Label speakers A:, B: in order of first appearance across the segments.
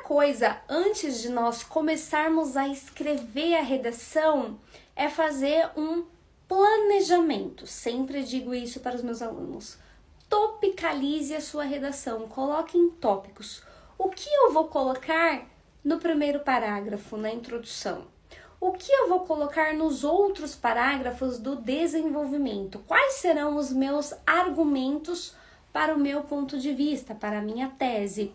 A: coisa antes de nós começarmos a escrever a redação é fazer um planejamento. Sempre digo isso para os meus alunos. Topicalize a sua redação, coloque em tópicos. O que eu vou colocar no primeiro parágrafo, na introdução? O que eu vou colocar nos outros parágrafos do desenvolvimento? Quais serão os meus argumentos para o meu ponto de vista, para a minha tese?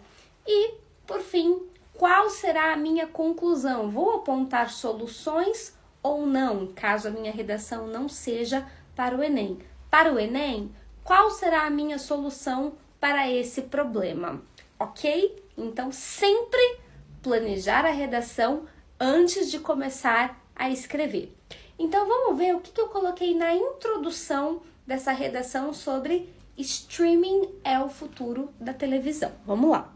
A: E, por fim, qual será a minha conclusão? Vou apontar soluções ou não, caso a minha redação não seja para o Enem? Para o Enem, qual será a minha solução para esse problema? Ok? Então, sempre planejar a redação antes de começar a escrever. Então, vamos ver o que eu coloquei na introdução dessa redação sobre streaming é o futuro da televisão. Vamos lá.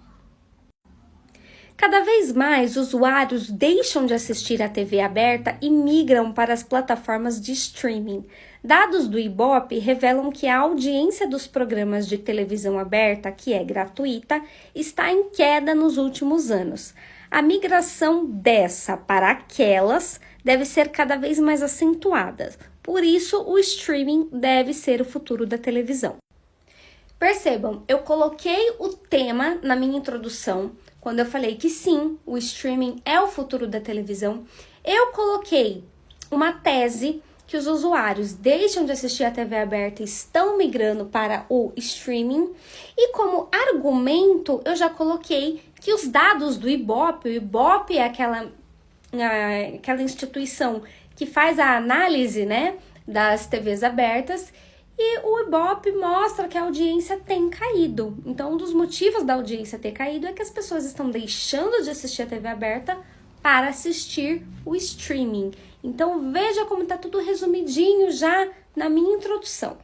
A: Cada vez mais, usuários deixam de assistir à TV aberta e migram para as plataformas de streaming. Dados do Ibope revelam que a audiência dos programas de televisão aberta, que é gratuita, está em queda nos últimos anos. A migração dessa para aquelas deve ser cada vez mais acentuada. Por isso, o streaming deve ser o futuro da televisão. Percebam, eu coloquei o tema na minha introdução, quando eu falei que sim, o streaming é o futuro da televisão. Eu coloquei uma tese que os usuários deixam de assistir a TV aberta e estão migrando para o streaming. E como argumento, eu já coloquei que os dados do Ibope, o Ibope é aquela instituição que faz a análise, né, das TVs abertas, e o Ibope mostra que a audiência tem caído. Então, um dos motivos da audiência ter caído é que as pessoas estão deixando de assistir a TV aberta para assistir o streaming. Então, veja como está tudo resumidinho já na minha introdução.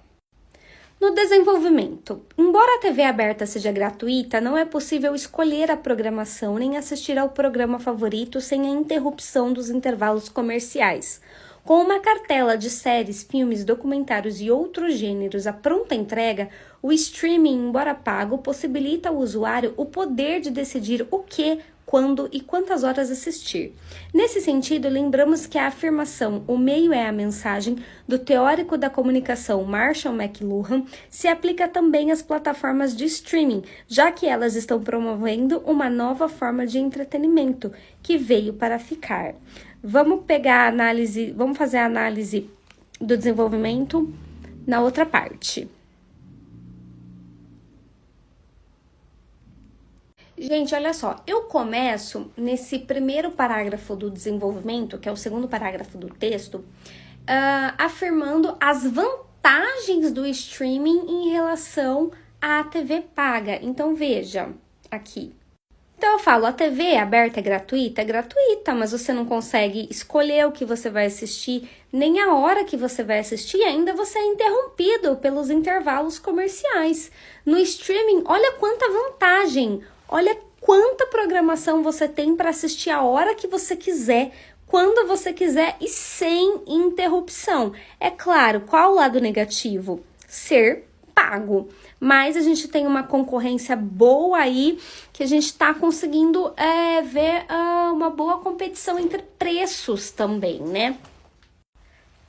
A: No desenvolvimento, embora a TV aberta seja gratuita, não é possível escolher a programação nem assistir ao programa favorito sem a interrupção dos intervalos comerciais. Com uma cartela de séries, filmes, documentários e outros gêneros à pronta entrega, o streaming, embora pago, possibilita ao usuário o poder de decidir o que, quando e quantas horas assistir. Nesse sentido, lembramos que a afirmação "o meio é a mensagem" do teórico da comunicação Marshall McLuhan se aplica também às plataformas de streaming, já que elas estão promovendo uma nova forma de entretenimento que veio para ficar. Vamos fazer a análise do desenvolvimento na outra parte. Gente, olha só, eu começo nesse primeiro parágrafo do desenvolvimento, que é o segundo parágrafo do texto, afirmando as vantagens do streaming em relação à TV paga. Então, veja aqui. Então, eu falo, a TV aberta é gratuita, mas você não consegue escolher o que você vai assistir, nem a hora que você vai assistir, e ainda você é interrompido pelos intervalos comerciais. No streaming, olha quanta vantagem, olha quanta programação você tem para assistir a hora que você quiser, quando você quiser e sem interrupção. É claro, qual o lado negativo? Ser pago. Mas a gente tem uma concorrência boa aí, que a gente está conseguindo ver uma boa competição entre preços também, né?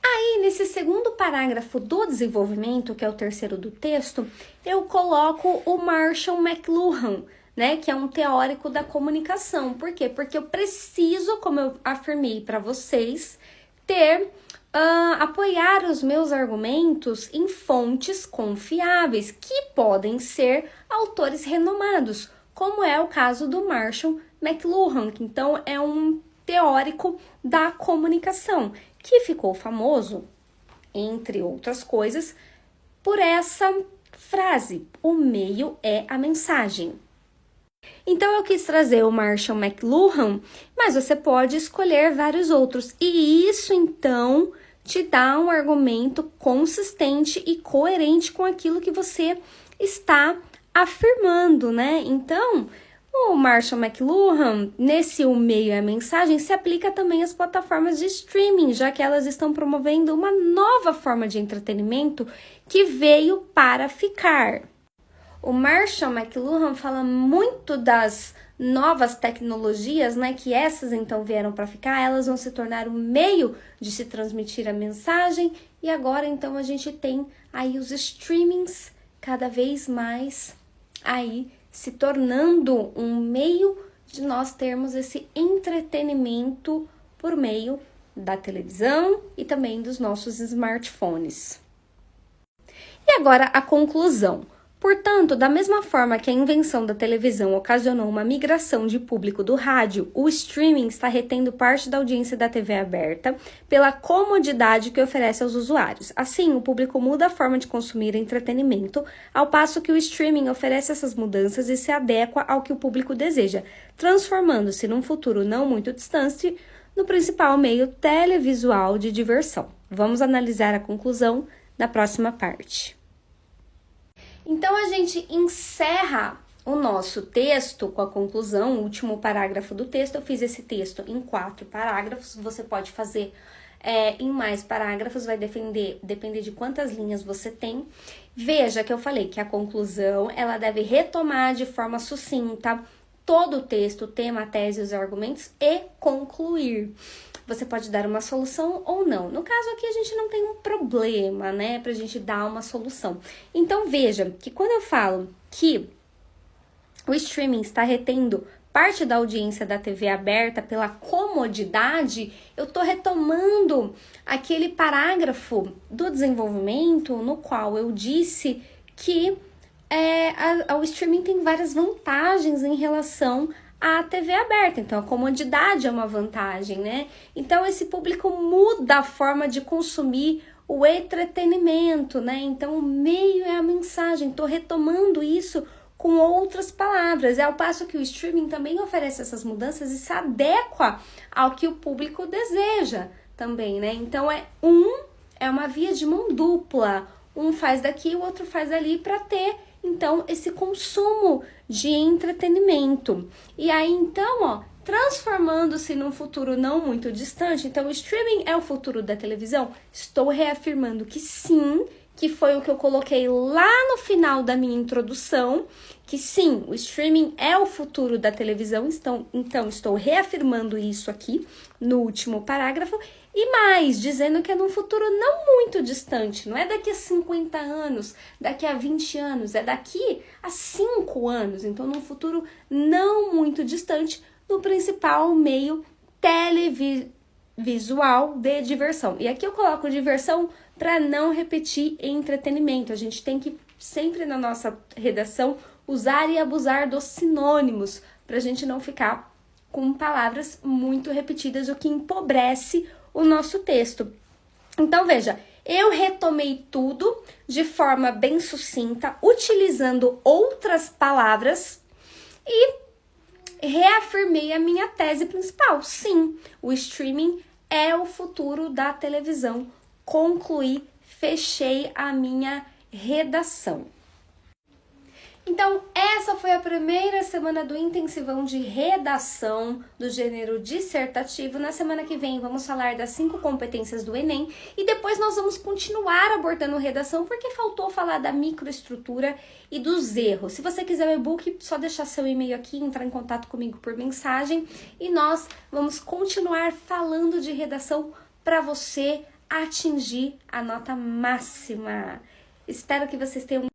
A: Aí, nesse segundo parágrafo do desenvolvimento, que é o terceiro do texto, eu coloco o Marshall McLuhan, né, que é um teórico da comunicação. Por quê? Porque eu preciso, como eu afirmei para vocês, apoiar os meus argumentos em fontes confiáveis, que podem ser autores renomados, como é o caso do Marshall McLuhan, que então é um teórico da comunicação, que ficou famoso, entre outras coisas, por essa frase: o meio é a mensagem. Então, eu quis trazer o Marshall McLuhan, mas você pode escolher vários outros. E isso, então, te dá um argumento consistente e coerente com aquilo que você está afirmando, né? Então, o Marshall McLuhan, nesse "o meio é a mensagem", se aplica também às plataformas de streaming, já que elas estão promovendo uma nova forma de entretenimento que veio para ficar. O Marshall McLuhan fala muito das novas tecnologias, né, que essas então vieram para ficar, elas vão se tornar um meio de se transmitir a mensagem, e agora então a gente tem aí os streamings cada vez mais aí se tornando um meio de nós termos esse entretenimento por meio da televisão e também dos nossos smartphones. E agora a conclusão. Portanto, da mesma forma que a invenção da televisão ocasionou uma migração de público do rádio, o streaming está retendo parte da audiência da TV aberta pela comodidade que oferece aos usuários. Assim, o público muda a forma de consumir entretenimento, ao passo que o streaming oferece essas mudanças e se adequa ao que o público deseja, transformando-se num futuro não muito distante no principal meio televisual de diversão. Vamos analisar a conclusão na próxima parte. Então, a gente encerra o nosso texto com a conclusão, o último parágrafo do texto. Eu fiz esse texto em 4 parágrafos, você pode fazer em mais parágrafos, vai depender de quantas linhas você tem. Veja que eu falei que a conclusão, ela deve retomar de forma sucinta todo o texto, o tema, a tese, os argumentos e concluir. Você pode dar uma solução ou não. No caso aqui, a gente não tem um problema, né, pra gente dar uma solução. Então, veja que quando eu falo que o streaming está retendo parte da audiência da TV aberta pela comodidade, eu tô retomando aquele parágrafo do desenvolvimento no qual eu disse que o streaming tem várias vantagens em relação à TV aberta, então a comodidade é uma vantagem, né? Então esse público muda a forma de consumir o entretenimento, né? Então o meio é a mensagem, tô retomando isso com outras palavras, ao passo que o streaming também oferece essas mudanças e se adequa ao que o público deseja também, né? Então é uma via de mão dupla, um faz daqui, o outro faz ali para ter então esse consumo de entretenimento. E aí então, transformando-se num futuro não muito distante, então o streaming é o futuro da televisão? Estou reafirmando que sim, que foi o que eu coloquei lá no final da minha introdução, que sim, o streaming é o futuro da televisão, então estou reafirmando isso aqui no último parágrafo, e mais, dizendo que é num futuro não muito distante, não é daqui a 50 anos, daqui a 20 anos, é daqui a 5 anos, então num futuro não muito distante, no principal meio televisual de diversão. E aqui eu coloco diversão para não repetir entretenimento. A gente tem que sempre na nossa redação usar e abusar dos sinônimos para a gente não ficar com palavras muito repetidas, o que empobrece o nosso texto. Então veja, eu retomei tudo de forma bem sucinta, utilizando outras palavras e reafirmei a minha tese principal. Sim, o streaming é o futuro da televisão. Concluí, fechei a minha redação. Então, essa foi a primeira semana do intensivão de redação do gênero dissertativo. Na semana que vem, vamos falar das 5 competências do Enem e depois nós vamos continuar abordando redação porque faltou falar da microestrutura e dos erros. Se você quiser o e-book, só deixar seu e-mail aqui, entrar em contato comigo por mensagem e nós vamos continuar falando de redação para você atingir a nota máxima. Espero que vocês tenham